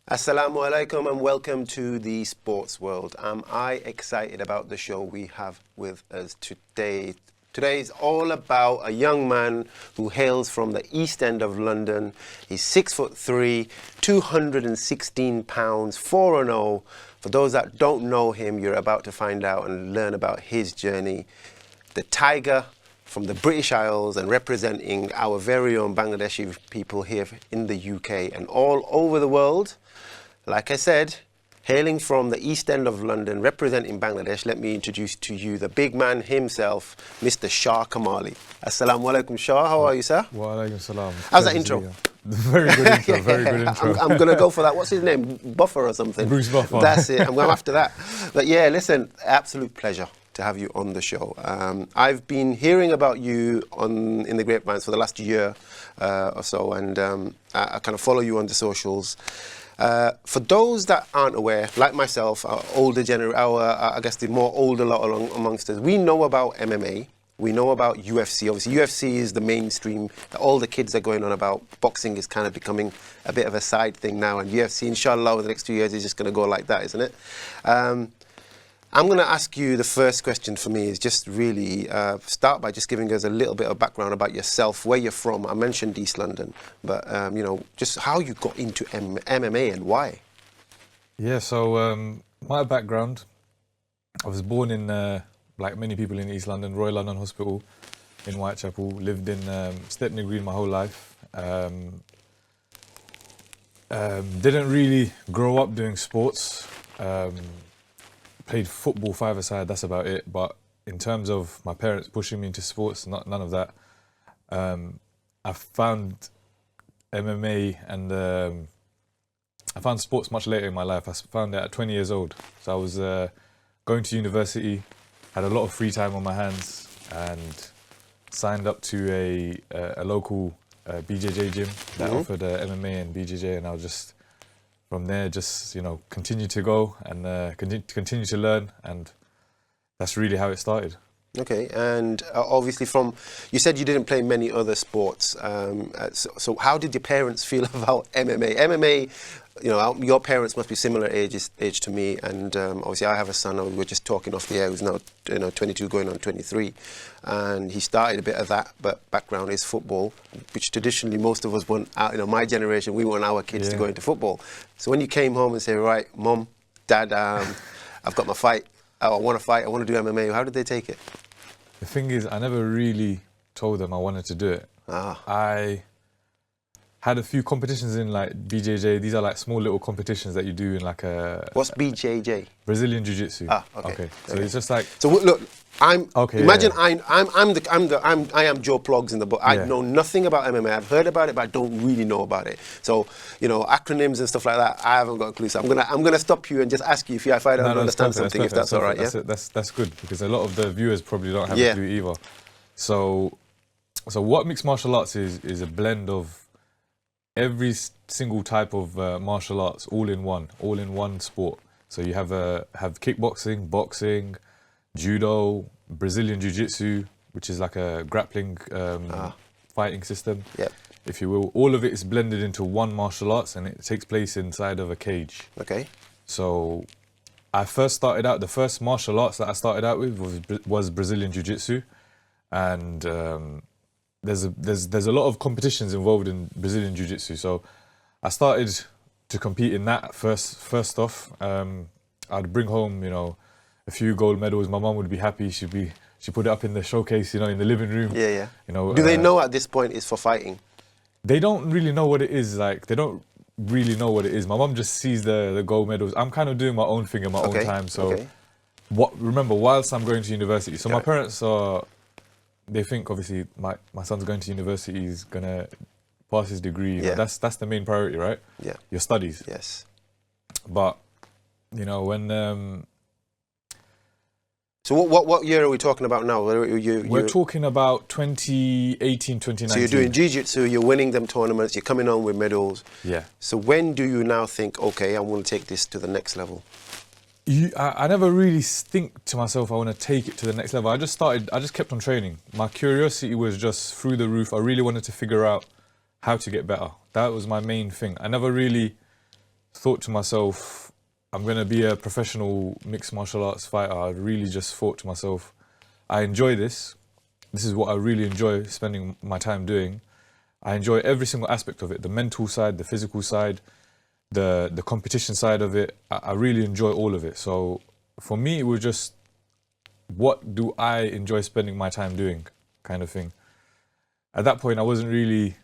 Assalamu alaikum and welcome to the sports world. Am I excited about the show we have with us today? Today is all about a young man who hails from the East End of London. He's 6'3", 216 pounds, 4-0. For those that don't know him, you're about to find out and learn about his journey. The Tiger from the British Isles and representing our very own Bangladeshi people here in the UK and all over the world. Like I said, hailing from the East End of London, representing Bangladesh, let me introduce to you the big man himself, Mr. SHAH Kamali. Assalamu alaikum, Shah. How are you, sir? Wa alaikum salam. How's that intro? Very good intro, very good intro. I'm going to go for that. What's his name? Buffer or something? Bruce Buffer. That's it. I'm going after that. But yeah, listen, absolute pleasure to have you on the show. I've been hearing about you in the grapevines for the last year or so, and I kind of follow you on the socials. For those that aren't aware, like myself, our older I guess the more older lot amongst us, we know about MMA, we know about UFC. Obviously, UFC is the mainstream. All the kids are going on about. Boxing is kind of becoming a bit of a side thing now, and UFC, inshallah, over the next 2 years is just going to go like that, isn't it? I'm going to ask you, the first question for me is just really start by just giving us a little bit of background about yourself, where you're from. I mentioned East London, but you know, just how you got into MMA and why. Yeah, so my background, I was born in, like many people in East London, Royal London Hospital in Whitechapel, lived in Stepney Green my whole life. Didn't really grow up doing sports. Played football five-a-side, that's about it. But in terms of my parents pushing me into sports, none of that. I found MMA and I found sports much later in my life. I found it at 20 years old. So I was going to university, had a lot of free time on my hands, and signed up to a local BJJ gym that offered MMA and BJJ, and I was just from there, just, you know, continue to go and continue to learn, and that's really how it started. Okay, and obviously you said you didn't play many other sports, so how did your parents feel about MMA? MMA, you know, your parents must be similar age to me, and obviously I have a son, we were just talking off the air, who's now 22 going on 23, and he started a bit of that, but background is football, which traditionally most of us want, my generation, we want our kids to go into football. So when you came home and say, right, Mom, Dad, I've got my fight, I want to fight, I want to do MMA, how did they take it? The thing is, I never really told them I wanted to do it. I had a few competitions in like BJJ. These are like small little competitions that you do in like a... What's BJJ? Brazilian Jiu-Jitsu. Okay. So it's just like... So look, imagine yeah. I am Joe Ploggs in the book. I know nothing about MMA. I've heard about it, but I don't really know about it. So, you know, acronyms and stuff like that, I haven't got a clue. So I'm gonna stop you and just ask you if I don't understand something, if that's all right. Yeah, that's good, because a lot of the viewers probably don't have a clue either. So what mixed martial arts is a blend of every single type of martial arts, all in one sport. So you have kickboxing, boxing, judo, Brazilian jiu-jitsu, which is like a grappling fighting system, if you will. All of it is blended into one martial arts, and it takes place inside of a cage. Okay. So I first started out, the first martial arts that I started out with was Brazilian jiu-jitsu, and there's a lot of competitions involved in Brazilian jiu-jitsu. So I started to compete in that first off. I'd bring home, you know, a few gold medals. My mum would be happy. She put it up in the showcase, you know, in the living room. Yeah. You know. Do they know at this point it's for fighting? They don't really know what it is. Like, they don't really know what it is. My mum just sees the gold medals. I'm kind of doing my own thing in my own time. So remember, whilst I'm going to university, so my parents they think obviously my son's going to university, he's gonna pass his degree. You know, that's the main priority, right? Yeah. Your studies. Yes. But you know, when so what year are we talking about now? We're talking about 2018, 2019. So you're doing jiu-jitsu, you're winning them tournaments, you're coming on with medals. Yeah. So when do you now think, okay, I'm going to take this to the next level? I never really think to myself, I want to take it to the next level. I just kept on training. My curiosity was just through the roof. I really wanted to figure out how to get better. That was my main thing. I never really thought to myself, I'm going to be a professional mixed martial arts fighter, I really just thought to myself, I enjoy this. This is what I really enjoy spending my time doing. I enjoy every single aspect of it, the mental side, the physical side, the competition side of it. I really enjoy all of it. So for me, it was just, what do I enjoy spending my time doing, kind of thing. At that point, I wasn't really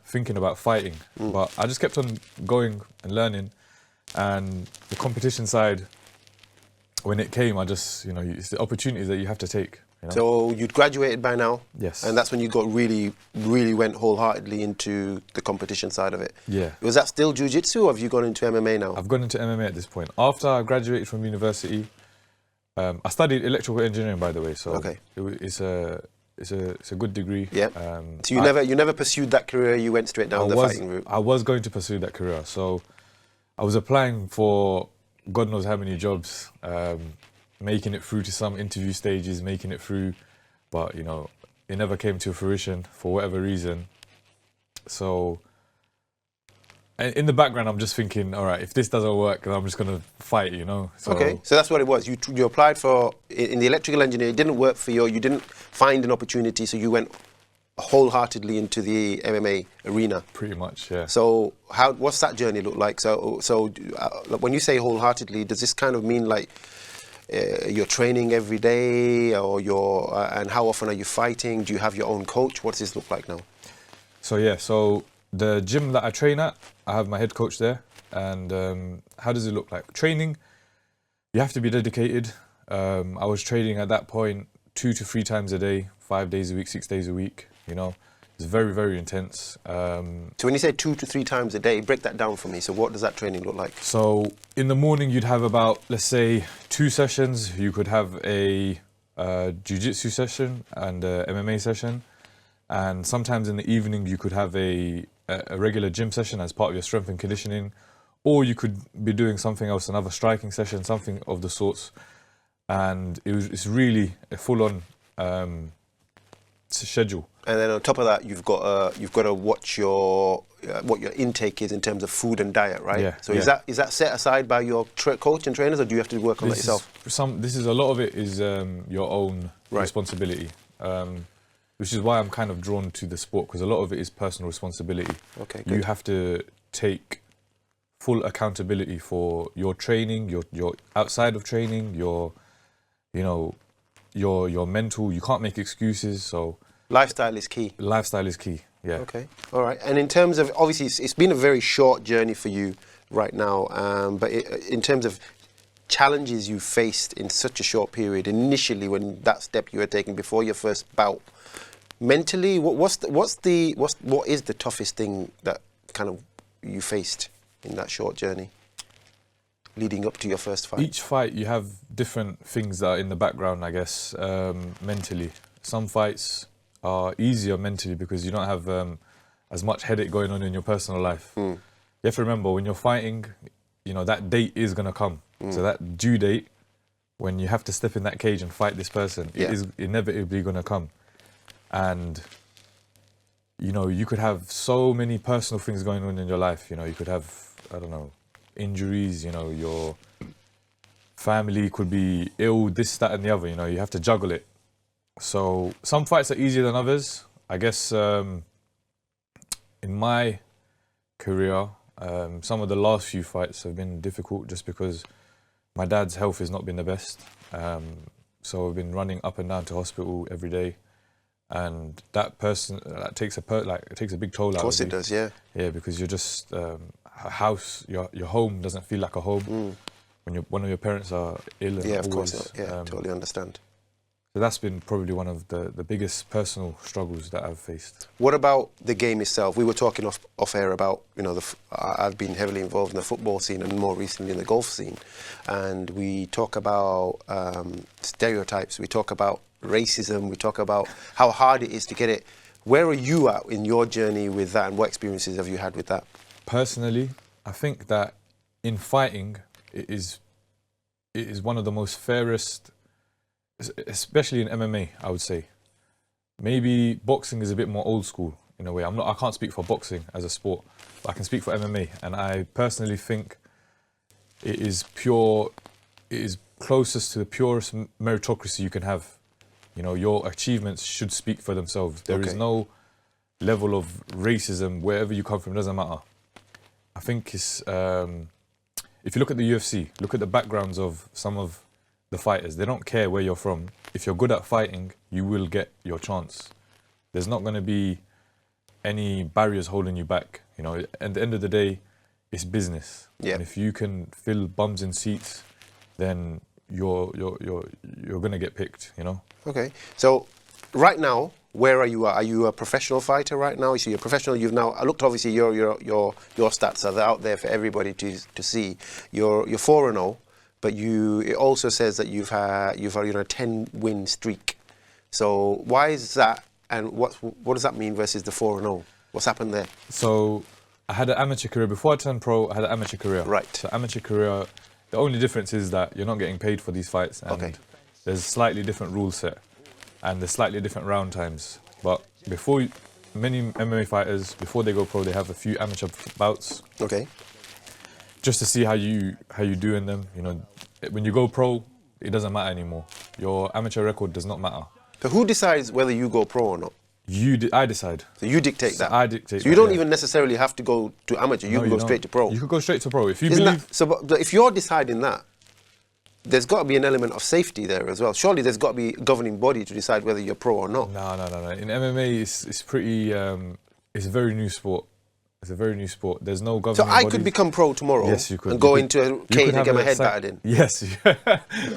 thinking about fighting, but I just kept on going and learning. And the competition side, when it came, I just, it's the opportunities that you have to take. So you'd graduated by now? Yes. And that's when you got really went wholeheartedly into the competition side of it? Yeah. Was that still jiu-jitsu, or have you gone into MMA now? I've gone into MMA at this point. After I graduated from university, I studied electrical engineering, by the way, so okay. It's a good degree. Yeah. So you never pursued that career, you went straight down the fighting route? I was going to pursue that career, so I was applying for God knows how many jobs, making it through to some interview stages, making it through, but it never came to fruition for whatever reason. So in the background, I'm just thinking, all right, if this doesn't work, then I'm just going to fight, So, okay, so that's what it was. You applied for, in the electrical engineer, it didn't work for you, you didn't find an opportunity, so you went wholeheartedly into the MMA arena. Pretty much, yeah. So what's that journey look like? So when you say wholeheartedly, does this kind of mean like you're training every day, or and how often are you fighting? Do you have your own coach? What does this look like now? So the gym that I train at, I have my head coach there. And how does it look like? Training, you have to be dedicated. I was training at that point 2 to 3 times a day, 5 days a week, 6 days a week. It's very, very intense. So when you say 2 to 3 times a day, break that down for me. So what does that training look like? So in the morning, you'd have about, let's say, 2 sessions. You could have a jiu-jitsu session and a MMA session. And sometimes in the evening, you could have a regular gym session as part of your strength and conditioning. Or you could be doing something else, another striking session, something of the sorts. And it's really a full-on schedule. And then on top of that, you've got to watch what your intake is in terms of food and diet, right? Yeah. So is that set aside by your coach and trainers, or do you have to work on that yourself? A lot of it is your own responsibility, which is why I'm kind of drawn to the sport, because a lot of it is personal responsibility. Okay. Good. You have to take full accountability for your training, your outside of training, your mental. You can't make excuses. So lifestyle is key. Lifestyle is key. Yeah. Okay. All right. And in terms of, obviously, it's been a very short journey for you right now. But in terms of challenges you faced in such a short period, initially when that step you were taking before your first bout, mentally, what is the toughest thing that kind of you faced in that short journey leading up to your first fight? Each fight, you have different things that are in the background, I guess, mentally. Some fights are easier mentally because you don't have as much headache going on in your personal life. You have to remember, when you're fighting, that date is going to come. So that due date, when you have to step in that cage and fight this person, it is inevitably going to come. And, you could have so many personal things going on in your life. You could have, I don't know, injuries, your family could be ill, this, that, and the other, you have to juggle it. So some fights are easier than others. I guess in my career, some of the last few fights have been difficult just because my dad's health has not been the best. So I've been running up and down to hospital every day. And that takes a big toll out of you. Of course it does, yeah. Yeah, because you're just a house, your home doesn't feel like a home when one of your parents are ill. Yeah, of course not. Yeah, totally understand. So that's been probably one of the biggest personal struggles that I've faced. What about the game itself? We were talking off air about, I've been heavily involved in the football scene and more recently in the golf scene. And we talk about stereotypes, we talk about racism, we talk about how hard it is to get it. Where are you at in your journey with that, and what experiences have you had with that? Personally, I think that in fighting, it is one of the most fairest, especially in MMA, I would say. Maybe boxing is a bit more old school in a way. I can't speak for boxing as a sport, I can speak for MMA, and I personally think it is pure. It is closest to the purest meritocracy you can have. You know, your achievements should speak for themselves. There is no level of racism wherever you come from. It doesn't matter. I think it's if you look at the UFC, look at the backgrounds of some of the fighters. They don't care where you're from. If you're good at fighting, you will get your chance. There's not going to be any barriers holding you back. You know, at the end of the day, it's business. Yeah. And if you can fill bums in seats, then you're going to get picked. You know. Okay. So right now, where are you at? Are you a professional fighter right now? So you're a professional. You've now. I looked. Obviously, your stats are out there for everybody to see. You're 4-0, but it also says that you've had a 10-win streak. So why is that? And what does that mean versus the 4-0? What's happened there? So I had an amateur career before I turned pro. I had an amateur career. Right. So amateur career. The only difference is that you're not getting paid for these fights, and there's slightly different rule set. And there's slightly different round times. But many MMA fighters, before they go pro, they have a few amateur bouts. Okay. Just to see how you do in them. You know, when you go pro, it doesn't matter anymore. Your amateur record does not matter. So who decides whether you go pro or not? I decide. So you dictate that? I dictate. So you don't even necessarily have to go to amateur. You can go straight to pro. You could go straight to pro if you believe. But if you're deciding that, there's got to be an element of safety there as well. Surely there's got to be a governing body to decide whether you're pro or not. No. In MMA, it's pretty. It's a very new sport. It's a very new sport. There's no governing body. So I bodies. could become pro tomorrow. Yes, you could. And go into a cage and get my head battered in. Yes,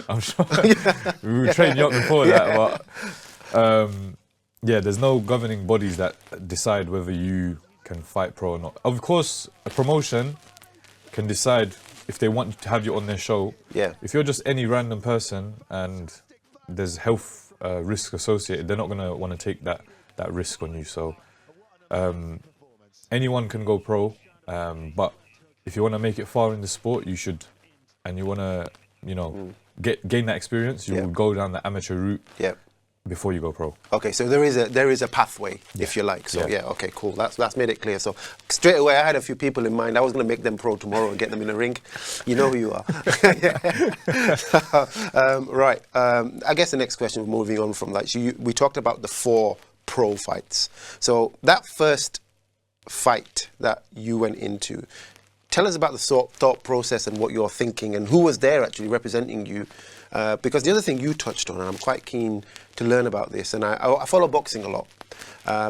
I'm sure. We would train you up before that, but there's no governing bodies that decide whether you can fight pro or not. Of course, a promotion can decide if they want to have you on their show. Yeah. If you're just any random person and there's health risk associated, they're not going to want to take that risk on you. So anyone can go pro, but if you want to make it far in the sport, you should, and you want to, gain that experience, you will go down the amateur route. Yeah. Before you go pro. Okay, so there is a pathway, if you like. So okay, cool. That's made it clear. So straight away, I had a few people in mind. I was going to make them pro tomorrow and get them in a ring. You know who you are. Right. I guess the next question, moving on from that. So we talked about the 4 pro fights. So that first fight that you went into, tell us about the thought process and what you're thinking and who was there actually representing you. Because the other thing you touched on, and I'm quite keen to learn about this, and I follow boxing a lot,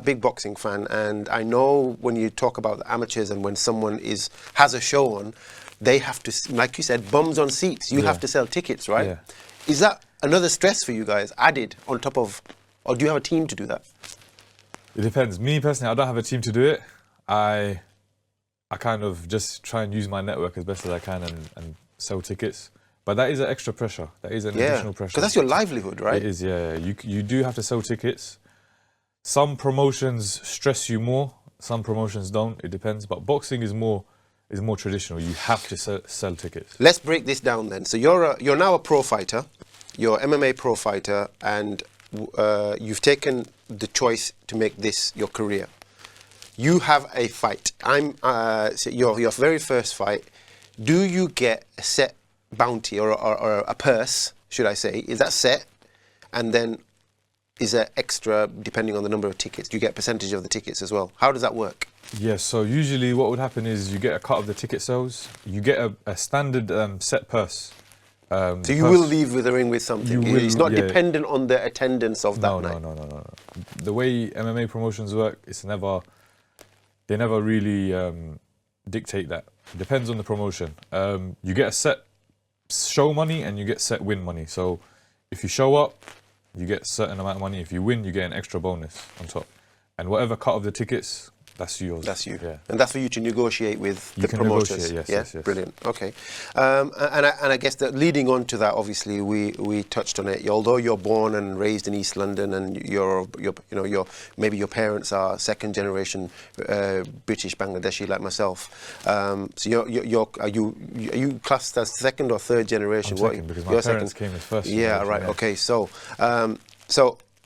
big boxing fan, and I know when you talk about the amateurs and when someone has a show on, they have to, like you said, bums on seats. You have to sell tickets, right? Yeah. Is that another stress for you guys added on top of, or do you have a team to do that? It depends. Me personally, I don't have a team to do it. I kind of just try and use my network as best as I can and sell tickets. But that is an extra pressure. That is an additional pressure. Because that's your livelihood, right? It is, yeah. You do have to sell tickets. Some promotions stress you more. Some promotions don't. It depends. But boxing is more traditional. You have to sell tickets. Let's break this down then. So you're now a pro fighter. You're MMA pro fighter, and you've taken the choice to make this your career. You have a fight. So your very first fight. Do you get a set bounty or a purse, should I say? Is that set? And then is there extra depending on the number of tickets? Do you get a percentage of the tickets as well? How does that work? Yes, so usually what would happen is you get a cut of the ticket sales. You get a standard set purse. So you will leave with the ring with something. It's not dependent on the attendance of that night. No. The way MMA promotions work, they never really dictate that. It depends on the promotion. You get a set show money and you get set win money. So if you show up, you get a certain amount of money. If you win, you get an extra bonus on top. And whatever cut of the tickets, that's yours. That's you. Yeah. And that's for you to negotiate with the promoters. Yes. Brilliant. Okay. And I guess that leading on to that, obviously, we touched on it. Although you're born and raised in East London, and maybe your parents are second generation British Bangladeshi like myself. So are you classed as second or third generation? I'm second, because my parents came as first. Yeah. Right. Okay. So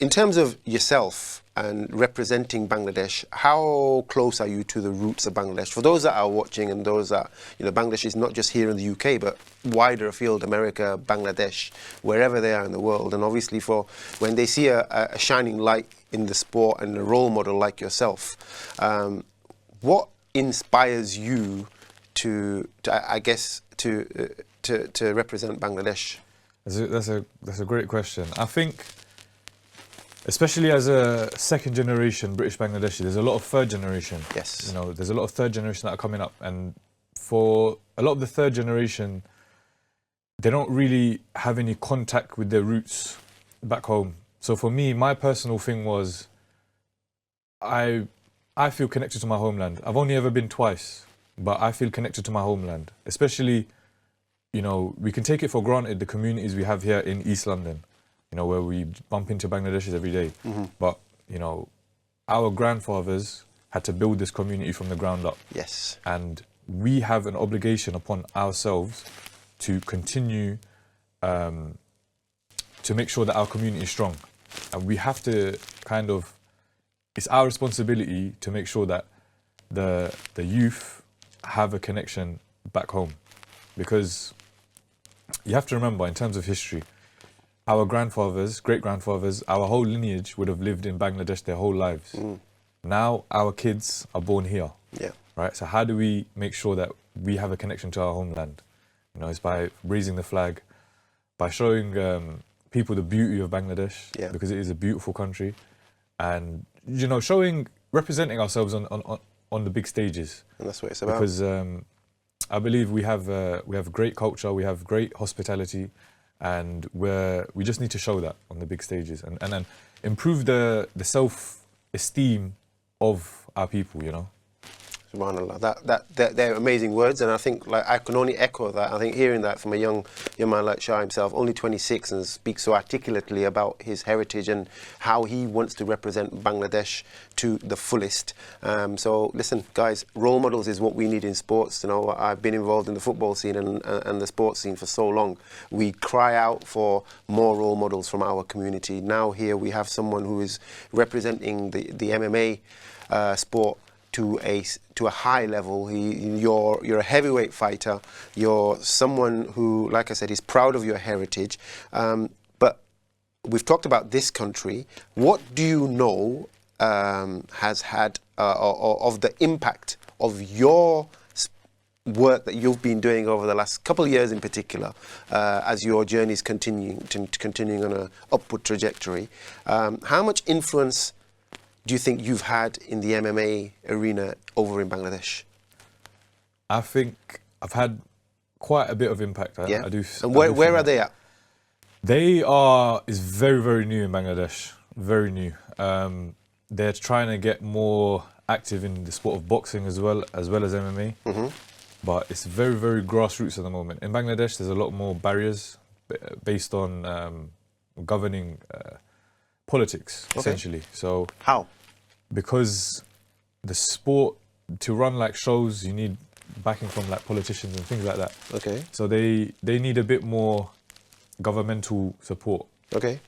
in terms of yourself and representing Bangladesh, how close are you to the roots of Bangladesh? For those that are watching and those that, Bangladesh is not just here in the UK, but wider afield, America, Bangladesh, wherever they are in the world. And obviously for when they see a shining light in the sport and a role model like yourself, what inspires you to represent Bangladesh? That's a great question. I think, especially as a second generation British Bangladeshi, there's a lot of third generation. Yes. There's a lot of third generation that are coming up, and for a lot of the third generation, they don't really have any contact with their roots back home. So for me, my personal thing was, I feel connected to my homeland. I've only ever been twice, but I feel connected to my homeland. Especially, we can take it for granted, the communities we have here in East London, where we bump into Bangladeshis every day. Mm-hmm. But, our grandfathers had to build this community from the ground up. Yes. And we have an obligation upon ourselves to continue to make sure that our community is strong. And we have to it's our responsibility to make sure that the youth have a connection back home. Because you have to remember, in terms of history, our grandfathers, great-grandfathers, our whole lineage would have lived in Bangladesh their whole lives. Mm. Now our kids are born here. Yeah. Right? So how do we make sure that we have a connection to our homeland? It's by raising the flag, by showing people the beauty of Bangladesh, because it is a beautiful country, and representing ourselves on the big stages. And that's what it's about. Because I believe we have great culture, we have great hospitality, and we just need to show that on the big stages, and then improve the self-esteem of our people. SubhanAllah. They're amazing words, and I think I can only echo that. I think hearing that from a young man like Shah himself, only 26, and speaks so articulately about his heritage and how he wants to represent Bangladesh to the fullest. So listen, guys, role models is what we need in sports. I've been involved in the football scene and the sports scene for so long. We cry out for more role models from our community. Now here we have someone who is representing the MMA sport to a high level. You're a heavyweight fighter. You're someone who, like I said, is proud of your heritage. But we've talked about this country. What do you know has had of the impact of your work that you've been doing over the last couple of years in particular, as your journey is continuing on an upward trajectory? How much influence do you think you've had in the MMA arena over in Bangladesh? I think I've had quite a bit of impact. I do. And where are they at? It's very, very new in Bangladesh. Very new. They're trying to get more active in the sport of boxing as well as MMA. Mm-hmm. But it's very, very grassroots at the moment. In Bangladesh, there's a lot more barriers based on governing politics, essentially. So how? Because the sport, to run shows, you need backing from politicians and things like that. Okay. So they need a bit more governmental support. Okay.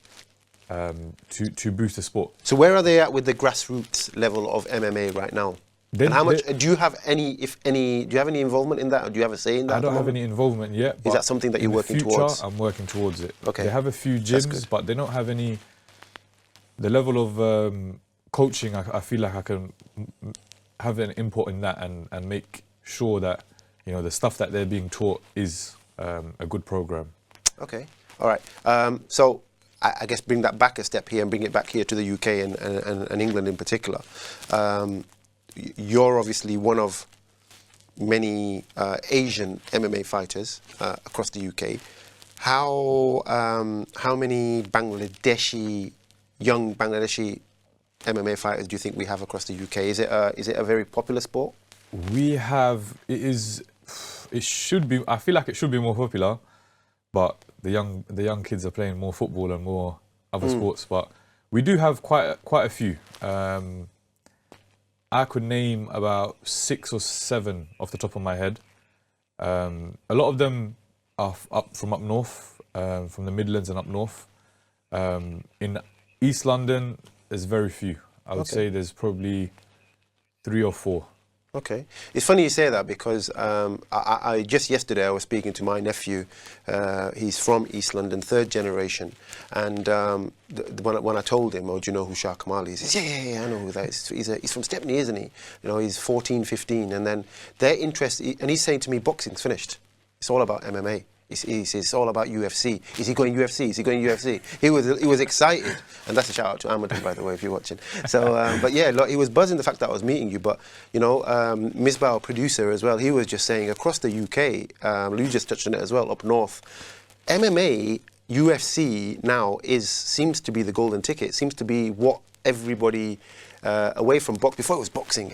To boost the sport. So where are they at with the grassroots level of MMA right now? And how much do you have any involvement in that, or do you have a say in that? I don't have any involvement yet. Is that something that you're working towards? I'm working towards it. Okay. They have a few gyms, but they don't have any. The level of coaching, I feel like I can have an input in that and make sure that the stuff that they're being taught is a good program. Okay. All right. So I guess bring that back a step here and bring it back here to the UK and England in particular. You're obviously one of many Asian MMA fighters across the UK. How many young Bangladeshi MMA fighters do you think we have across the UK? Is it a very popular sport? It should be. I feel like it should be more popular, but the young kids are playing more football and more other sports. But we do have quite a few. I could name about 6 or 7 off the top of my head. A lot of them are from up north, from the Midlands and up north. In East London, there's very few. I would say there's probably 3 or 4. Okay. It's funny you say that because I just yesterday I was speaking to my nephew. He's from East London, 3rd generation. And when I told him, oh, do you know who SHAH Kamali is? He says, yeah, I know who that is. He's from Stepney, isn't he? You know, he's 14, 15. And then their interest, and he's saying to me, boxing's finished. It's all about MMA. He says it's all about UFC. Is he going UFC? Is he going UFC? He was excited, and that's a shout out to Amadou, by the way, if you're watching. So, but yeah, look, he was buzzing the fact that I was meeting you. But you know, Misbah, our producer as well, he was just saying across the UK, Lou just touched on it as well, up north, MMA, UFC now seems to be the golden ticket. Seems to be what everybody. Away from box, before it was boxing,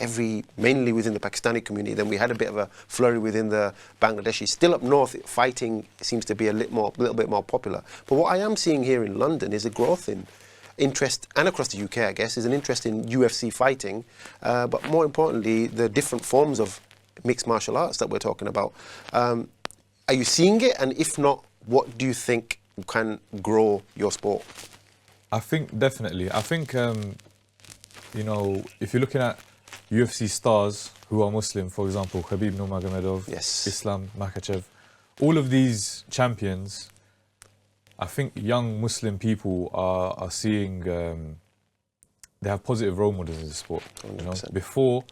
mainly within the Pakistani community. Then we had a bit of a flurry within the Bangladeshi. Still up north, fighting seems to be a little bit more popular. But what I am seeing here in London is a growth in interest, and across the UK, I guess, is an interest in UFC fighting. But more importantly, the different forms of mixed martial arts that we're talking about. Are you seeing it? And if not, what do you think can grow your sport? I think definitely. I think. You know, if you're looking at UFC stars who are Muslim, for example, Khabib Nurmagomedov, Islam Makhachev, all of these champions, I think young Muslim people are seeing they have positive role models in the sport. You know? Before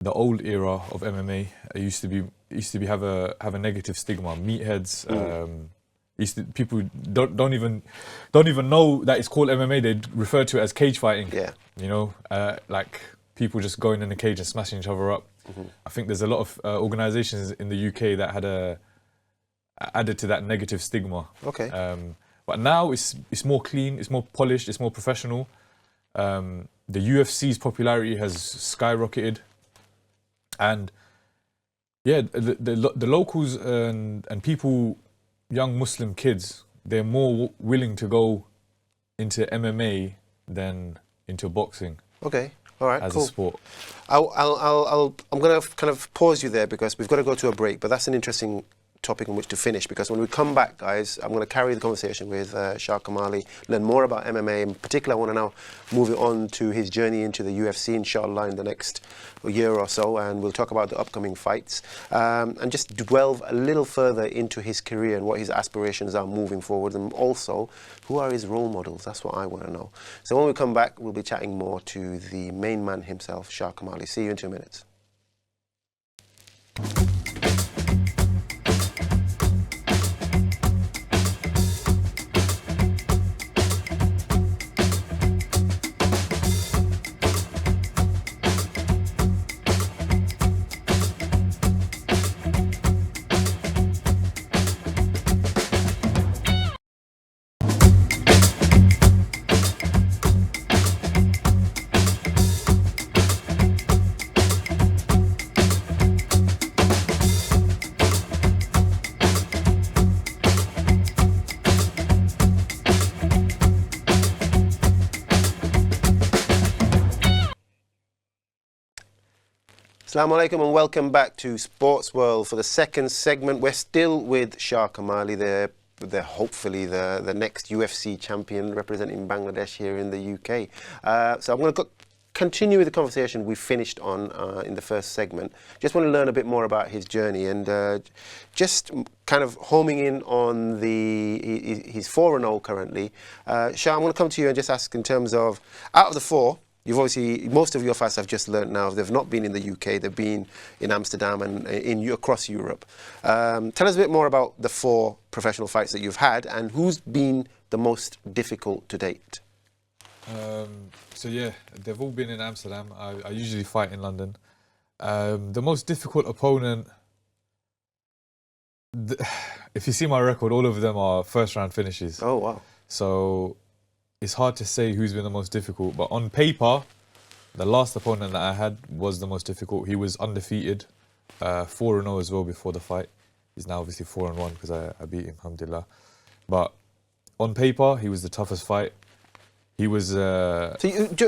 the old era of MMA, it used to be have a negative stigma, meatheads. People don't even know that it's called MMA. They refer to it as cage fighting. Yeah. You know, like people just going in a cage and smashing each other up. I think there's a lot of organisations in the UK that had added to that negative stigma. Okay. But now it's more clean, it's more polished, it's more professional. The UFC's popularity has skyrocketed, and yeah, the locals and people. Young Muslim kids, they're more willing to go into MMA than into boxing. Okay, all right, as a sport. I'm going to kind of pause you there because we've got to go to a break, but that's an interesting topic on which to finish, because when we come back, guys, I'm going to carry the conversation with SHAH Kamali, learn more about MMA. In particular, I want to now move it on to his journey into the UFC, inshallah, in the next year or so, and we'll talk about the upcoming fights and just delve a little further into his career and what his aspirations are moving forward, and also who are his role models. That's what I want to know. So when we come back, we'll be chatting more to the main man himself, SHAH Kamali. See you in 2 minutes. Assalamu alaikum and welcome back to Sports World for the second segment. We're still with SHAH Kamali, they're hopefully the next UFC champion representing Bangladesh here in the UK. So I'm going to continue with the conversation we finished on in the first segment. Just want to learn a bit more about his journey and just kind of homing in on his 4-0 currently. SHAH, I'm going to come to you and just ask in terms of, out of the 4, you've obviously, most of your fights I've just learnt now, they've not been in the UK, they've been in Amsterdam and across Europe. Tell us a bit more about the 4 professional fights that you've had and who's been the most difficult to date. So yeah, they've all been in Amsterdam. I usually fight in London. The most difficult opponent, if you see my record, all of them are first round finishes. Oh wow. So it's hard to say who's been the most difficult, but on paper, the last opponent that I had was the most difficult. He was undefeated, 4-0 as well before the fight. He's now obviously 4-1 because I beat him, alhamdulillah. But on paper, he was the toughest fight. He was... So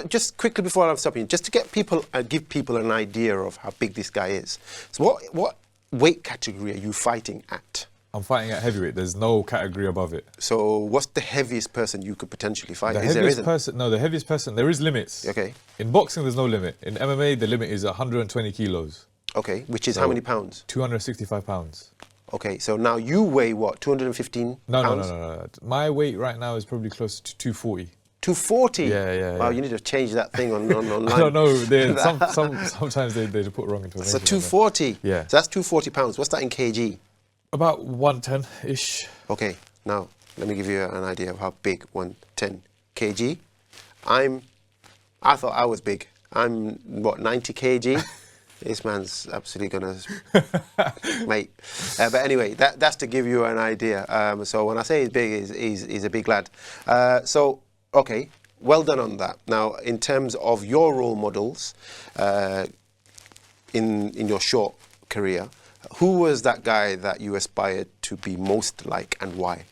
just quickly before I'm stopping you, just to get people, give people an idea of how big this guy is. So what weight category are you fighting at? I'm fighting at heavyweight. There's no category above it. So what's the heaviest person you could potentially fight? The heaviest person, there is limits. Okay. In boxing, there's no limit. In MMA, the limit is 120 kilos. Okay, which is how many pounds? 265 pounds. Okay, so now you weigh what, 215 pounds? No. My weight right now is probably close to 240. 240? Yeah. Wow, you need to change that thing online. I don't know. Sometimes they put wrong information. So 240? Yeah. So that's 240 pounds. What's that in kg? About 110-ish. Okay, now let me give you an idea of how big 110 kg. I thought I was big. I'm, what, 90 kg? This man's absolutely gonna, mate. But anyway, that's to give you an idea. So when I say he's big, he's a big lad. So, okay, well done on that. Now, in terms of your role models in your short career, who was that guy that you aspired to be most like, and why?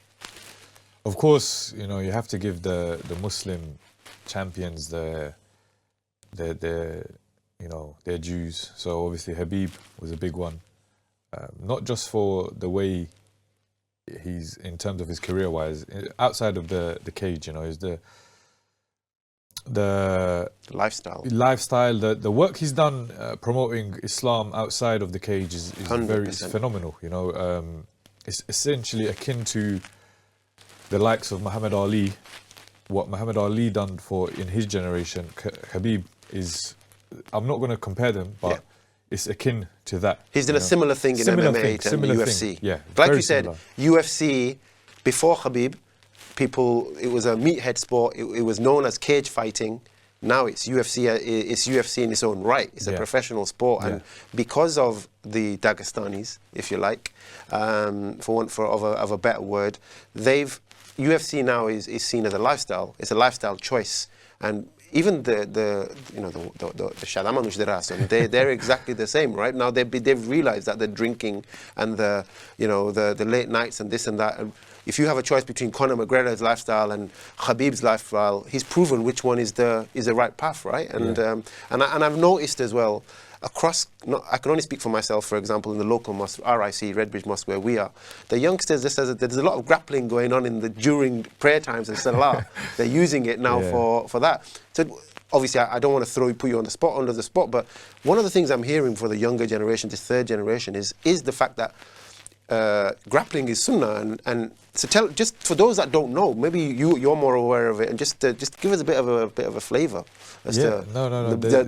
Of course, you have to give the Muslim champions their dues. So obviously Habib was a big one, not just for the way he's in terms of his career-wise, outside of the cage. Is the lifestyle, the work he's done promoting Islam outside of the cage is very phenomenal. It's essentially akin to the likes of Muhammad Ali. What Muhammad Ali done in his generation, Habib is. I'm not going to compare them, but it's akin to that. He's done a similar thing in MMA and UFC. Yeah, like you said, UFC before Habib, it was a meathead sport. It was known as cage fighting. Now it's UFC. It's UFC in its own right. It's a professional sport, and because of the Dagestanis, if you like, for want of a better word, UFC now is seen as a lifestyle. It's a lifestyle choice, and even the Shadaman Ushderas, they're exactly the same, right? Now they've realized that the drinking and the late nights and this and that. And if you have a choice between Conor McGregor's lifestyle and Khabib's lifestyle, he's proven which one is the right path, right? And and I've noticed as well I can only speak for myself, for example, in the local mosque, RIC, Redbridge Mosque, where we are. The youngsters, there's a lot of grappling going on during prayer times and salah. They're using it now for that. So obviously, I don't want to put you under the spot, but one of the things I'm hearing for the younger generation, this third generation, is the fact that grappling is sunnah, and so just for those that don't know, maybe you're more aware of it, and just give us a bit of a flavour as to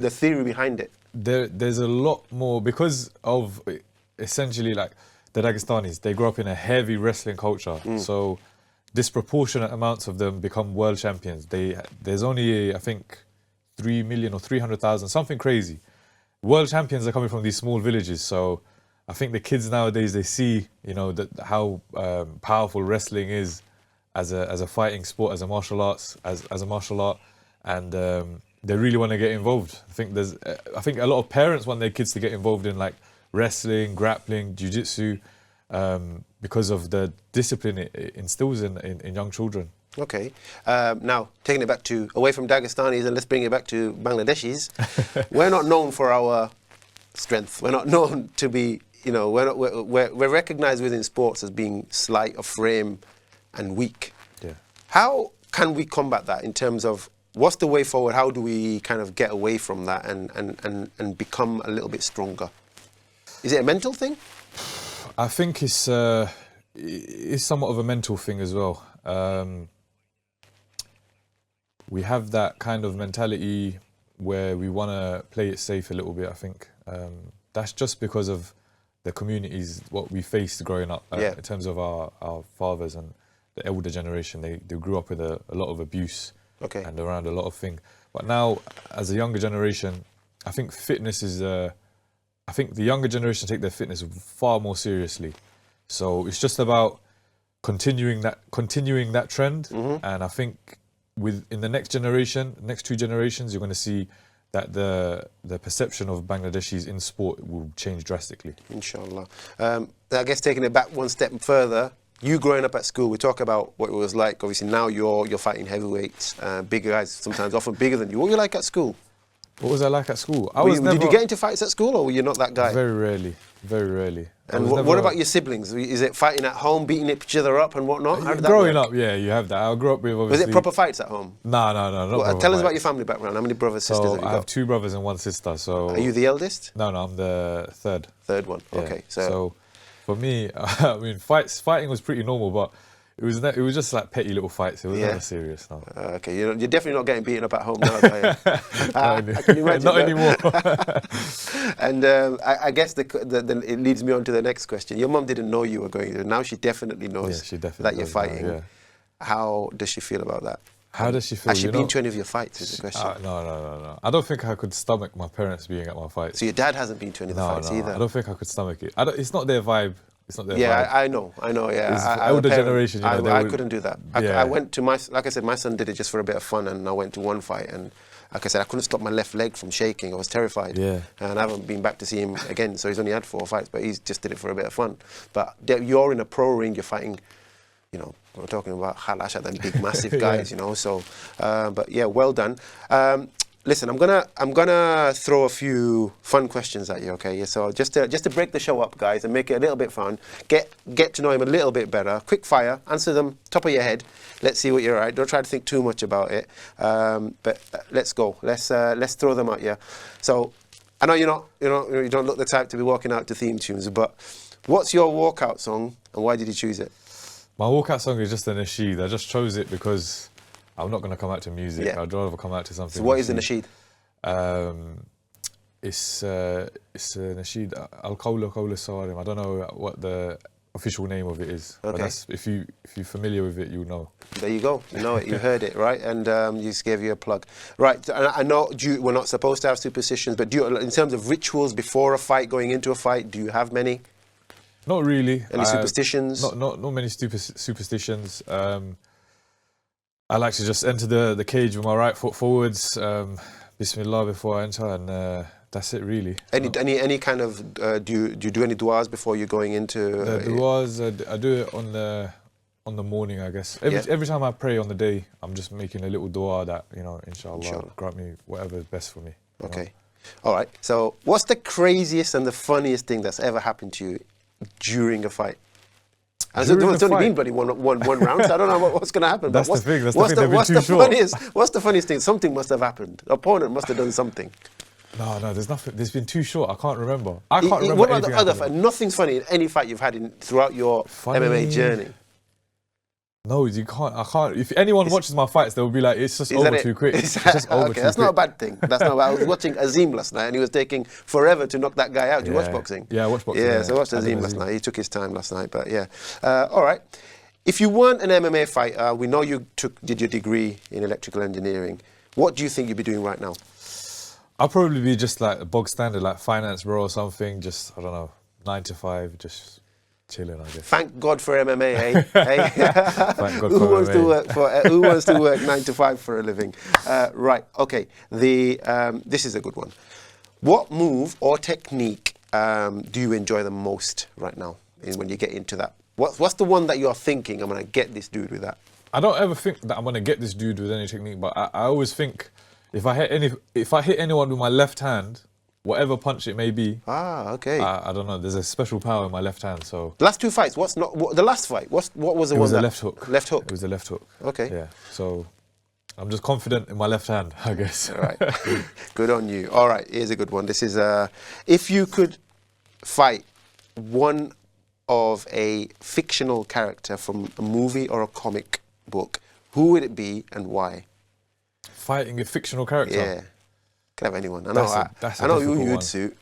the theory behind it. There's a lot more because of essentially like the Dagestanis. They grew up in a heavy wrestling culture, so disproportionate amounts of them become world champions. There's only I think 3 million or 300,000, something crazy. World champions are coming from these small villages, so I think the kids nowadays, they see how powerful wrestling is as a fighting sport, as a martial arts, as a martial art, and they really want to get involved. I think a lot of parents want their kids to get involved in like wrestling, grappling, jiu-jitsu, because of the discipline it instills in young children. Okay. Now, taking it away from Dagestanis, and let's bring it back to Bangladeshis. We're not known for our strength. We're not known to be, we're recognized within sports as being slight of frame and weak. Yeah. How can we combat that in terms of what's the way forward? How do we kind of get away from that and become a little bit stronger? Is it a mental thing? I think it's somewhat of a mental thing as well. We have that kind of mentality where we want to play it safe a little bit, I think. That's just because of the communities, what we faced growing up in terms of our fathers and the elder generation. They grew up with a lot of abuse. Okay. And around a lot of things. But now, as a younger generation, I think fitness is... I think the younger generation take their fitness far more seriously. So it's just about continuing that trend. And I think in the next generation, next 2 generations, you're going to see that the perception of Bangladeshis in sport will change drastically. Inshallah. I guess taking it back one step further, you growing up at school, we talk about what it was like. Obviously now you're fighting heavyweights, bigger guys, sometimes often bigger than you. What were you like at school? What was I like at school? Did you get into fights at school, or were you not that guy? Very rarely, very rarely. And what about your siblings? Is it fighting at home, beating each other up and whatnot? How did that Growing work? up, yeah, you have that. I grew up with obviously... Was it proper fights at home? No, not Tell us proper about your fights. family background. How many brothers, sisters So have you I got? have 2 brothers and 1 sister. So Are you the eldest? No, I'm the third. Third one. Yeah. Okay. So for me, I mean, fighting was pretty normal, but it was just like petty little fights. It was never serious. No. Okay, you're definitely not getting beaten up at home now, are you? Can you imagine? Not anymore. And I guess it leads me on to the next question. Your mum didn't know you were going to. Now she definitely knows that you're fighting. Know, yeah. How does she feel about that? How does she feel? Has she been to any of your fights, is the question. No. I don't think I could stomach my parents being at my fights. So your dad hasn't been to any of the fights either? I don't think I could stomach it. It's not their vibe. It's not their vibe. Yeah, I know, yeah. It's older generation, I couldn't do that. I went to like I said, my son did it just for a bit of fun, and I went to one fight, and like I said, I couldn't stop my left leg from shaking. I was terrified. Yeah. And I haven't been back to see him again, so he's only had 4 fights, but he's just did it for a bit of fun. But you're in a pro ring, you're fighting, we're talking about Halasha, them big, massive guys, so, but yeah, well done. Listen, I'm gonna throw a few fun questions at you, okay? So just to break the show up, guys, and make it a little bit fun, get to know him a little bit better. Quick fire, answer them top of your head. Let's see what you're at. Don't try to think too much about it. But let's go. Let's throw them at you. So I know you don't look the type to be walking out to theme tunes, but what's your walkout song and why did you choose it? My walkout song is just a nasheed. I just chose it because I'm not going to come out to music. Yeah. I'd rather come out to something. So what is the nasheed? It's a nasheed. Al-Qawla Qawla Sarim. I don't know what the official name of it is. Okay. But that's, if you're familiar with it, you'll know. There you go. You know it. You heard it, right? And you just gave you a plug. Right. I know we're not supposed to have superstitions, but in terms of rituals before a fight, going into a fight, do you have many? Not really. Any superstitions? Not many superstitions. I like to just enter the cage with my right foot forwards, Bismillah before I enter, and that's it really. Any kind of do you do any du'as before you're going into? The du'as, I do it on the morning, I guess. Every time I pray on the day, I'm just making a little du'a that inshallah grant me whatever is best for me. Okay, all right. So what's the craziest and the funniest thing that's ever happened to you during a fight? It's only been bloody one round, so I don't know what's going to happen. That's the thing. They've been too short. What's the funniest thing? Something must have happened. The opponent must have done something. No, there's nothing. There's been too short. I can't remember. I can't remember. What about the other fight? Nothing's funny in any fight you've had throughout your MMA journey. No, you can't. I can't. If anyone watches my fights, they'll be like, "It's just over too quick." It's just over too quick. That's not a bad thing. That's not. I was watching Azim last night, and he was taking forever to knock that guy out. Do you watch boxing? Yeah, I watch boxing. Yeah, so I watched Azim last night. He took his time last night, but yeah. All right. If you weren't an MMA fighter, we know you did your degree in electrical engineering. What do you think you'd be doing right now? I'll probably be just like a bog standard, like finance bro or something. Just, I don't know, 9 to 5, just chilling, I guess. Thank God for MMA, eh? Thank God Who wants to work 9 to 5 for a living? Right, okay. This is a good one. What move or technique do you enjoy the most right now when you get into that? What's the one that you're thinking, I'm going to get this dude with that? I don't ever think that I'm going to get this dude with any technique, but I always think if I hit anyone with my left hand, whatever punch it may be. Okay. I don't know. There's a special power in my left hand. So the last 2 fights. The last fight? What was the one? It was a left hook. Left hook. It was a left hook. Okay. Yeah. So I'm just confident in my left hand, I guess. All right. Good on you. All right. Here's a good one. This is if you could fight one of a fictional character from a movie or a comic book, who would it be and why? Fighting a fictional character? Yeah. Can have anyone. I know who you'd suit.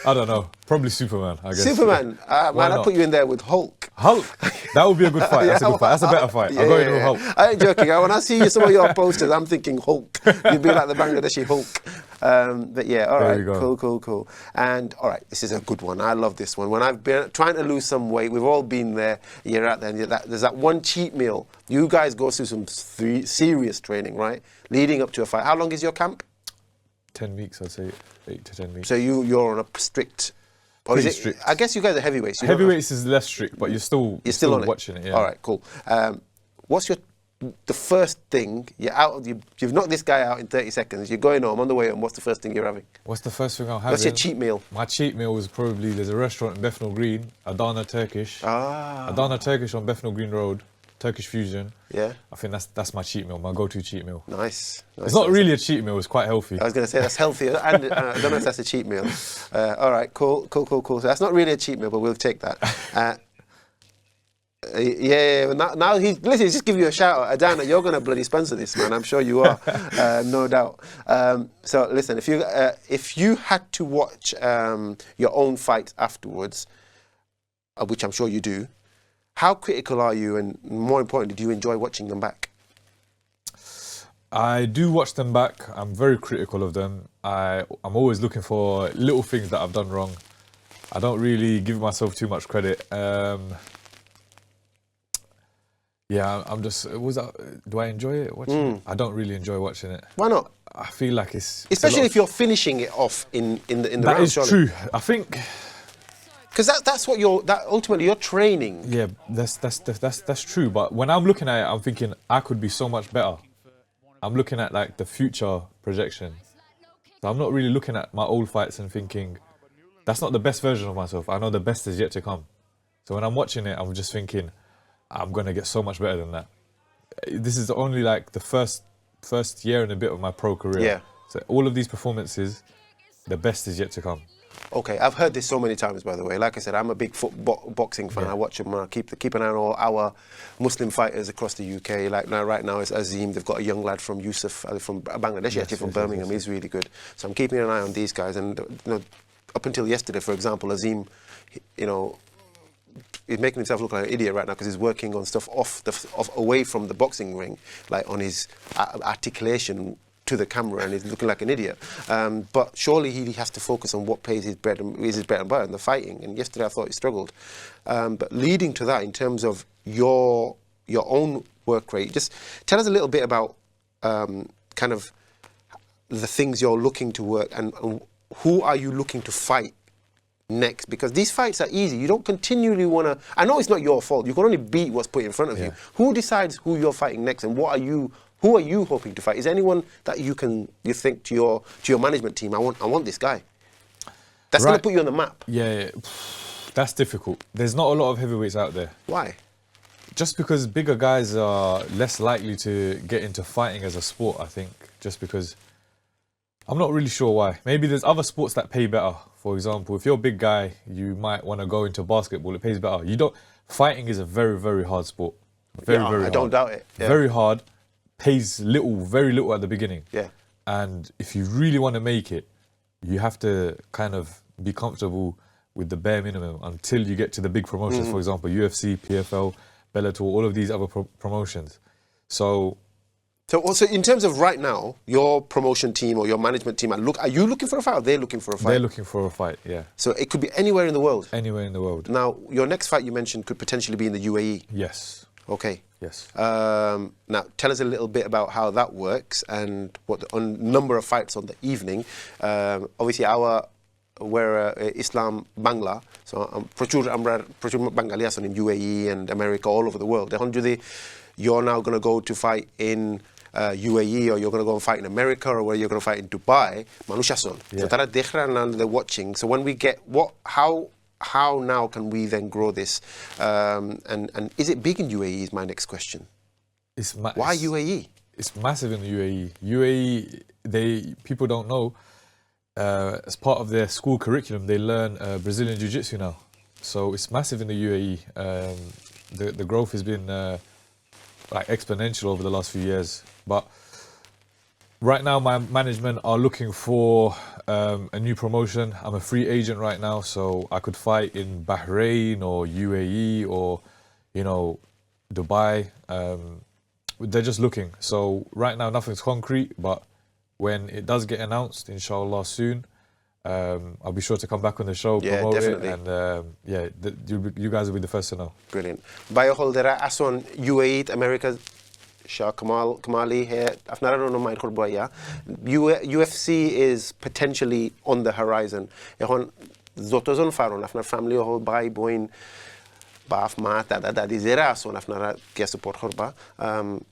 I don't know. Probably Superman, I guess. Superman? Man, I'd put you in there with Hulk. Hulk? That would be a good fight. That's a good fight. That's a better fight. I'll go in with Hulk. I ain't joking. When I see some of your posters, I'm thinking Hulk. You'd be like the Bangladeshi Hulk. But yeah, all right. Cool. And all right, this is a good one. I love this one. When I've been trying to lose some weight, we've all been there. You're out there, and there's that one cheat meal. You guys go through some serious training, right? Leading up to a fight. How long is your camp? 10 weeks, I'd say. 8 to 10 weeks. So you're on a strict... Or is it, strict. I guess you guys are heavyweights. Heavyweights is less strict, but you're still on watching it. Yeah. All right, cool. What's your the first thing, you've knocked this guy out in 30 seconds, you're going home, on the way home, what's the first thing you're having? What's the first thing I'm having? What's your cheat meal? My cheat meal is probably, there's a restaurant in Bethnal Green, Adana Turkish. Adana Turkish on Bethnal Green Road, Turkish fusion. Yeah. I think that's my cheat meal, my go-to cheat meal. Nice. It's not really a cheat meal, it's quite healthy. I was going to say that's healthy, and I don't know if that's a cheat meal. All right, cool. So that's not really a cheat meal, but we'll take that. Yeah. Now he's just give you a shout out. Adana, you're going to bloody sponsor this, man. I'm sure you are, no doubt. So listen, if you had to watch your own fights afterwards, which I'm sure you do, how critical are you, and more importantly, do you enjoy watching them back? I do watch them back. I'm very critical of them. I'm always looking for little things that I've done wrong. I don't really give myself too much credit. Yeah, I'm just. Do I enjoy it watching it? I don't really enjoy watching it. Why not? I feel like it's especially if you're finishing it off in the round. That is true. I think because that's what ultimately you're training. Yeah, that's true. But when I'm looking at it, I'm thinking I could be so much better. I'm looking at like the future projection. So I'm not really looking at my old fights and thinking that's not the best version of myself. I know the best is yet to come. So when I'm watching it, I'm just thinking I'm gonna get so much better than that. This is only like the first year and a bit of my pro career. Yeah. So all of these performances, the best is yet to come. Okay, I've heard this so many times, by the way. Like I said, I'm a big boxing fan. Yeah. I watch them. I keep an eye on all our Muslim fighters across the UK. Like right now, it's Azim. They've got a young lad from Yusuf, from Bangladeshi, actually from Birmingham. He's really good. So I'm keeping an eye on these guys. And up until yesterday, for example, Azim, he's making himself look like an idiot right now because he's working on stuff away from the boxing ring, like on his articulation to the camera, and he's looking like an idiot. But surely he has to focus on what pays his bread and butter, and the fighting. And yesterday I thought he struggled. But leading to that, in terms of your own work rate, just tell us a little bit about kind of the things you're looking to work, and who are you looking to fight next, because these fights are easy. You don't continually want to. I know it's not your fault. You can only beat what's put in front of you. Who decides who you're fighting next, and who are you hoping to fight? Is there anyone that you think to your management team, I want this guy? That's going to put you on the map. Yeah, that's difficult. There's not a lot of heavyweights out there. Why? Just because bigger guys are less likely to get into fighting as a sport, I think. Just because I'm not really sure why. Maybe there's other sports that pay better. For example, if you're a big guy, you might want to go into basketball. It pays better. Fighting is a very, very hard sport. Very hard. I don't doubt it. Yeah. Very hard. Pays very little at the beginning. Yeah. And if you really want to make it, you have to kind of be comfortable with the bare minimum until you get to the big promotions. For example, UFC, PFL, Bellator, all of these other promotions. So also, in terms of right now, your promotion team or your management team, are you looking for a fight, or they're looking for a fight? They're looking for a fight, yeah. So it could be anywhere in the world? Anywhere in the world. Now, your next fight you mentioned could potentially be in the UAE? Yes. Okay. Yes. Now, tell us a little bit about how that works and what the number of fights on the evening. Obviously, we're Islam Bangla, so প্রচুর Bengali আছেন in UAE and America, all over the world. You're now going to go to fight in UAE, or you're going to go and fight in America, or where you're going to fight in Dubai, Manushason. So তারা দেখরা and they're watching. So when we get how now can we then grow this? And is it big in UAE is my next question. Why UAE? It's massive in the UAE. UAE, people don't know, as part of their school curriculum, they learn Brazilian Jiu-Jitsu now. So it's massive in the UAE. The growth has been like exponential over the last few years. But right now, my management are looking for a new promotion. I'm a free agent right now, so I could fight in Bahrain or UAE or, Dubai. They're just looking. So right now, nothing's concrete, but when it does get announced, inshallah, soon, I'll be sure to come back on the show, promote definitely. It, and you guys will be the first to know. Brilliant. Bioholdera Ason UAE America SHAH Kamali here. UFC is potentially on the horizon. Zotozon faron after family or by boin Baf ma that is era so nafna get support horba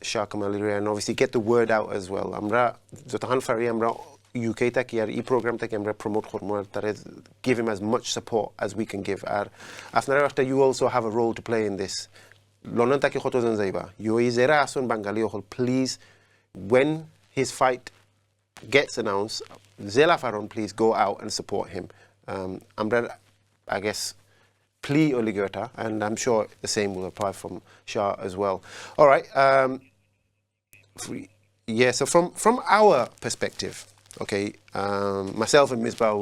SHAH KAMALI and obviously get the word out as well. Amra zotahan fari amra UK tak yar program tak amra promote hormor that is give him as much support as we can give. After you also have a role to play in this. Lonan taki khoto zanzaiba. You is era so Bangali please when his fight gets announced, Zela Faron, please go out and support him. Amra, I guess, plea oligota, and I'm sure the same will apply from SHAH as well. All right. Yeah, so from our perspective, okay, myself and Misbah,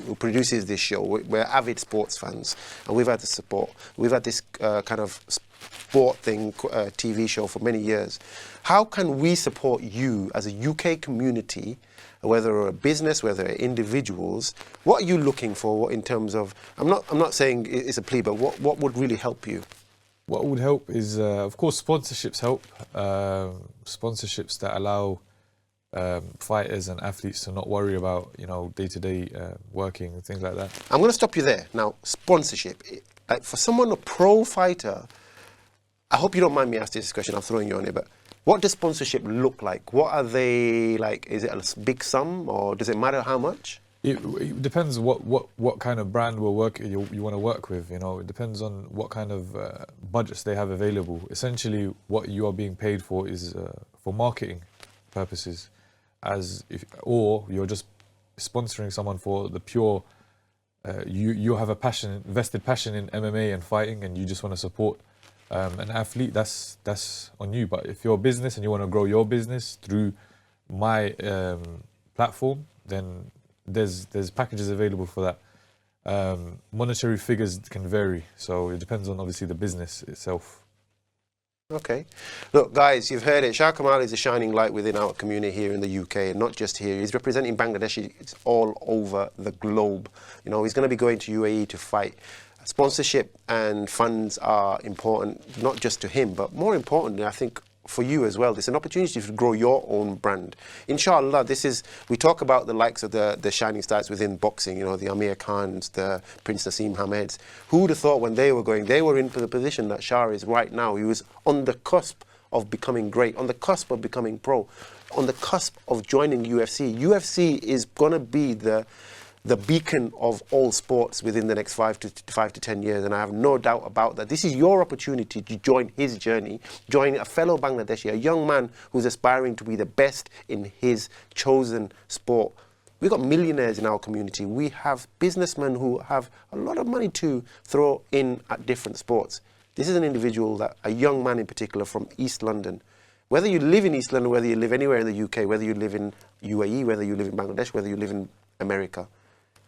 who produces this show, we're avid sports fans, and we've had the support. We've had this kind of sport thing, TV show for many years. How can we support you as a UK community, whether a business, whether individuals? What are you looking for in terms of, I'm not saying it's a plea, but what would really help you? What would help is, of course, sponsorships help. Sponsorships that allow fighters and athletes to not worry about, day-to-day working and things like that. I'm going to stop you there. Now, sponsorship. For someone, a pro fighter, I hope you don't mind me asking this question, I'm throwing you on it, but what does sponsorship look like? What are they like? Is it a big sum, or does it matter how much? It depends what kind of brand you want to work with. It depends on what kind of budgets they have available. Essentially, what you are being paid for is for marketing purposes, or you're just sponsoring someone for the pure. You have a vested passion in MMA and fighting, and you just want to support an athlete. That's on you. But if you're a business and you want to grow your business through my platform, then there's packages available for that. Monetary figures can vary, so it depends on obviously the business itself. Okay. Look, guys, you've heard it. SHAH Kamali is a shining light within our community here in the UK, and not just here. He's representing Bangladeshi. It's all over the globe. He's going to be going to UAE to fight. Sponsorship and funds are important, not just to him, but more importantly, I think, for you as well. It's an opportunity to grow your own brand. Inshallah, we talk about the likes of the shining stars within boxing, the Amir Khans, the Prince Naseem Hameds. Who would have thought when they were in the position that SHAH is right now? He was on the cusp of becoming great, on the cusp of becoming pro, on the cusp of joining UFC. UFC is going to be the beacon of all sports within the next 5 to 10 years, and I have no doubt about that. This is your opportunity to join his journey, join a fellow Bangladeshi, a young man who's aspiring to be the best in his chosen sport. We've got millionaires in our community. We have businessmen who have a lot of money to throw in at different sports. This is an individual, a young man in particular from East London. Whether you live in East London, whether you live anywhere in the UK, whether you live in UAE, whether you live in Bangladesh, whether you live in America,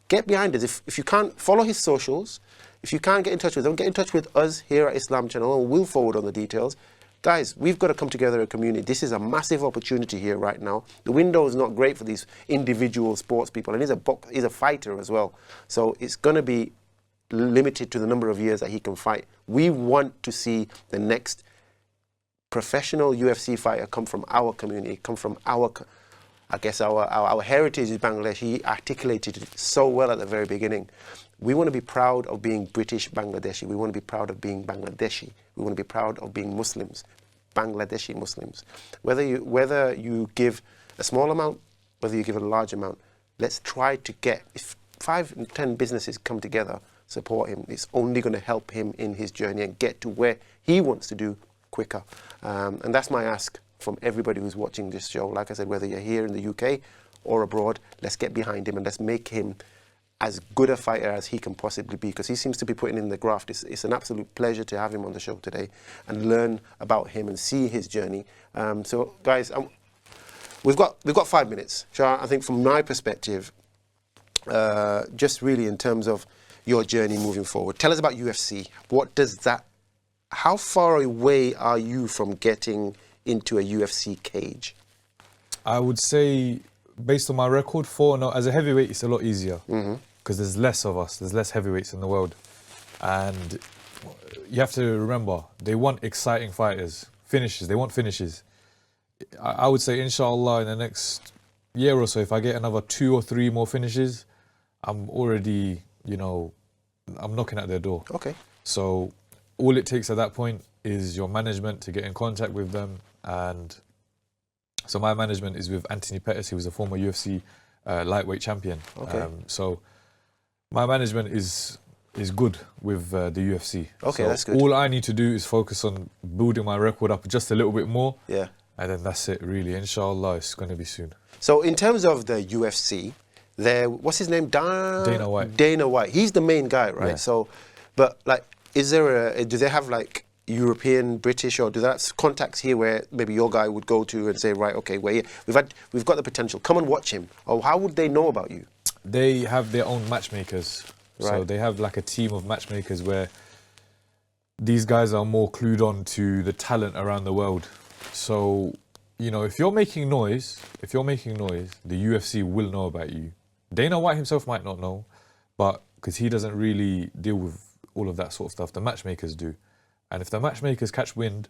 get behind us. If you can't follow his socials, if you can't get in touch with them, get in touch with us here at Islam Channel, and we'll forward on the details. Guys, we've got to come together as a community. This is a massive opportunity here right now. The window is not great for these individual sports people, and he's a fighter as well. So it's going to be limited to the number of years that he can fight. We want to see the next professional UFC fighter come from our community, come from our heritage is Bangladesh. He articulated it so well at the very beginning. We want to be proud of being British Bangladeshi. We want to be proud of being Bangladeshi. We want to be proud of being Muslims, Bangladeshi Muslims. Whether you give a small amount, whether you give a large amount, let's try to get, if 5 and 10 businesses come together, support him. It's only going to help him in his journey and get to where he wants to do quicker. And that's my ask from everybody who's watching this show. Like I said, whether you're here in the UK or abroad, let's get behind him and let's make him as good a fighter as he can possibly be, because he seems to be putting in the graft. It's an absolute pleasure to have him on the show today and learn about him and see his journey. So guys, we've got 5 minutes. SHAH, I think from my perspective, just really in terms of your journey moving forward, tell us about UFC. How far away are you from getting into a UFC cage? I would say, based on my record, as a heavyweight, it's a lot easier because there's less of us. There's less heavyweights in the world, and you have to remember they want exciting fighters, finishes. They want finishes. I would say, inshallah, in the next year or so, if I get another 2 or 3 more finishes, I'm already, I'm knocking at their door. Okay. So all it takes at that point is your management to get in contact with them. And so my management is with Anthony Pettis, who was a former UFC lightweight champion. Okay. So my management is good with the UFC. Okay, so that's good. All I need to do is focus on building my record up just a little bit more. Yeah. And then that's it, really. Inshallah, it's going to be soon. So in terms of the UFC, what's his name? Dana White. Dana White. He's the main guy, right? Yeah. So, but like, do they have like European, British, or do they have contacts here where maybe your guy would go to and say, right, okay, we've got the potential. Come and watch him. Or how would they know about you? They have their own matchmakers. Right. So they have like a team of matchmakers where these guys are more clued on to the talent around the world. So, you know, if you're making noise, the UFC will know about you. Dana White himself might not know, but because he doesn't really deal with all of that sort of stuff, the matchmakers do. And if the matchmakers catch wind,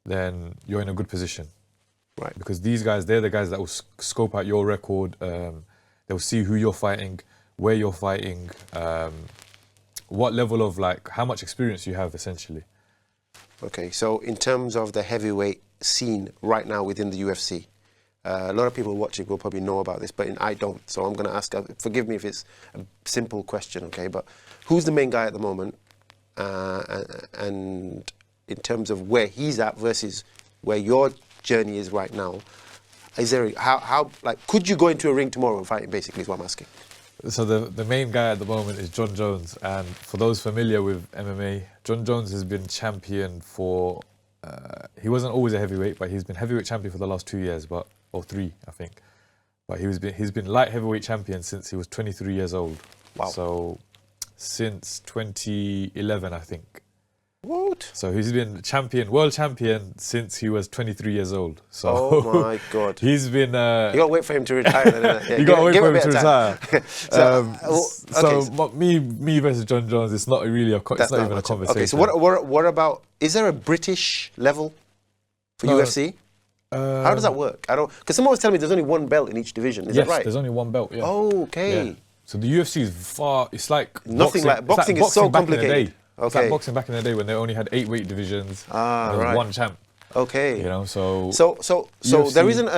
then you're in a good position. Right. Because these guys, they're the guys that will scope out your record. They'll see who you're fighting, where you're fighting, what level of, like, how much experience you have, essentially. Okay, so in terms of the heavyweight scene right now within the UFC, a lot of people watching will probably know about this, but I don't. So I'm going to ask, forgive me if it's a simple question, okay, but who's the main guy at the moment? And in terms of where he's at versus where your journey is right now, is there, how like, could you go into a ring tomorrow and fight him, basically, is what I'm asking. So the main guy at the moment is John Jones, and for those familiar with MMA, John Jones has been champion for, he wasn't always a heavyweight, but he's been heavyweight champion for the last 2 years, or 3, I think. But he's been light heavyweight champion since he was 23 years old. Wow. So since 2011, I think. What? So he's been world champion since he was 23 years old. So oh my God. He's been... you got to wait for him to retire then, innit? Yeah, you got to wait for him to retire. so, me versus John Jones, it's not really it's not even a conversation. Okay, so what about, is there a British level for UFC? How does that work? I don't, because someone was telling me there's only one belt in each division. Is that right? Yes, there's only one belt, yeah. Oh, okay. Yeah. So the UFC is it's like nothing boxing. like boxing is so complicated. Okay. It's like boxing back in the day when they only had 8 weight divisions. And there was one champ. Okay. You know, so UFC,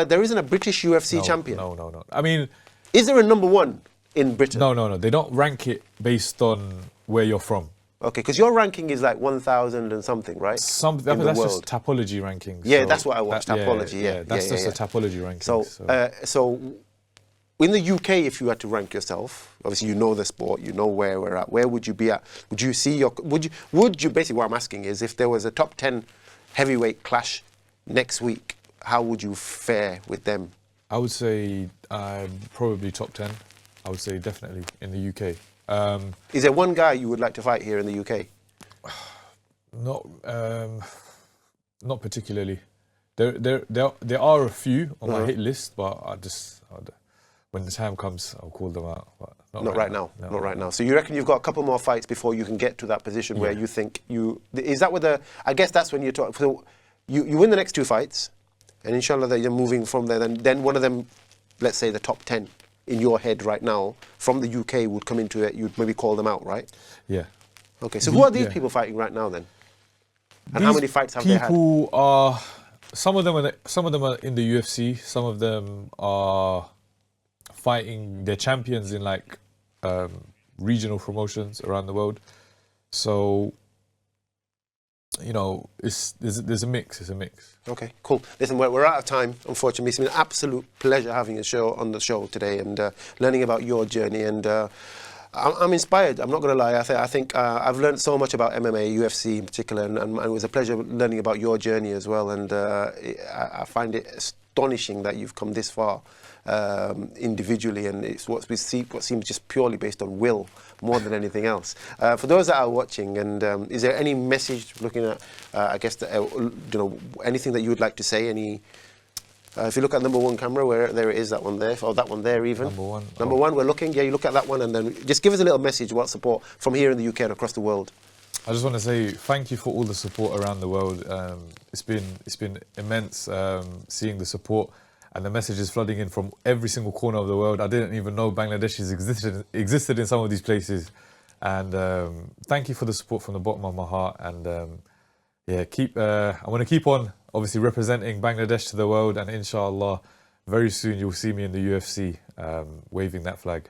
there isn't a British UFC champion. No. I mean, is there a number one in Britain? No. They don't rank it based on where you're from. Okay, because your ranking is like 1,000 and something, right? That's just Tapology rankings. Yeah, so that's what I watched. Tapology. Yeah, that's just a Tapology ranking. So in the UK, if you had to rank yourself, obviously you know the sport, you know where we're at. Where would you be at? Would you see would you basically, what I'm asking is, if there was a top 10 heavyweight clash next week, how would you fare with them? I would say probably top 10. I would say definitely in the UK. Is there one guy you would like to fight here in the UK? Not particularly. There are a few on my hit list, but when the time comes, I'll call them out. But not right now. Not right now. So you reckon you've got a couple more fights before you can get to that position where you think is that with I guess that's when you're talking. So you win the next 2 fights, and inshallah that you're moving from there. Then one of them, let's say the top 10 in your head right now from the UK would come into it. You'd maybe call them out, right? Yeah. Okay. So who are these people fighting right now then? And how many fights have they had? People are. Some of them are in the UFC. Some of them are fighting their champions in like regional promotions around the world. So, you know, there's a mix. It's a mix. Okay, cool. Listen, we're out of time, unfortunately. It's been an absolute pleasure having you on the show today and learning about your journey. And I'm inspired. I'm not going to lie. I think I've learned so much about MMA, UFC in particular, and it was a pleasure learning about your journey as well. And I find it astonishing that you've come this far individually, and it's what seems just purely based on will more than anything else. For those that are watching, and is there any message looking at, I guess, anything that you would like to say? If you look at number 1 camera, where there it is, that one there, or that one there even. Number one, we're looking. Yeah, you look at that one, and then just give us a little message about support from here in the UK and across the world. I just want to say thank you for all the support around the world. It's been immense seeing the support and the messages flooding in from every single corner of the world. I didn't even know Bangladeshis existed in some of these places. And thank you for the support from the bottom of my heart. And yeah, I want to keep on obviously representing Bangladesh to the world. And inshallah, very soon you'll see me in the UFC waving that flag.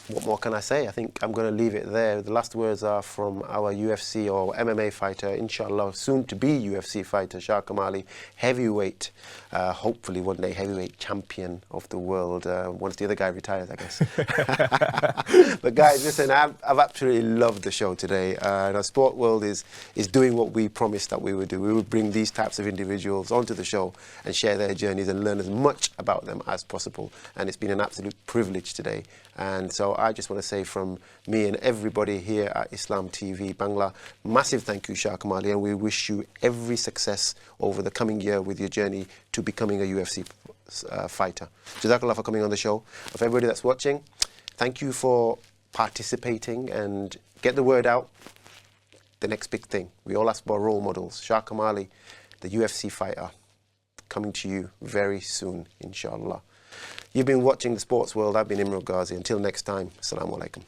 What more can I say? I think I'm going to leave it there. The last words are from our UFC or MMA fighter, inshallah, soon to be UFC fighter, SHAH KAMALI, heavyweight, hopefully one day heavyweight champion of the world, once the other guy retires, I guess. But guys, listen, I've absolutely loved the show today. The sport world is doing what we promised that we would do. We would bring these types of individuals onto the show and share their journeys and learn as much about them as possible. And it's been an absolute privilege today. And so I just want to say from me and everybody here at Islam TV Bangla, massive thank you, SHAH KAMALI, and we wish you every success over the coming year with your journey to becoming a UFC fighter. Jazakallah for coming on the show. For everybody that's watching, thank you for participating and get the word out. The next big thing. We all ask for role models. SHAH KAMALI, the UFC fighter, coming to you very soon, inshallah. You've been watching The Sports World. I've been Imran Ghazi. Until next time, Assalamu alaikum.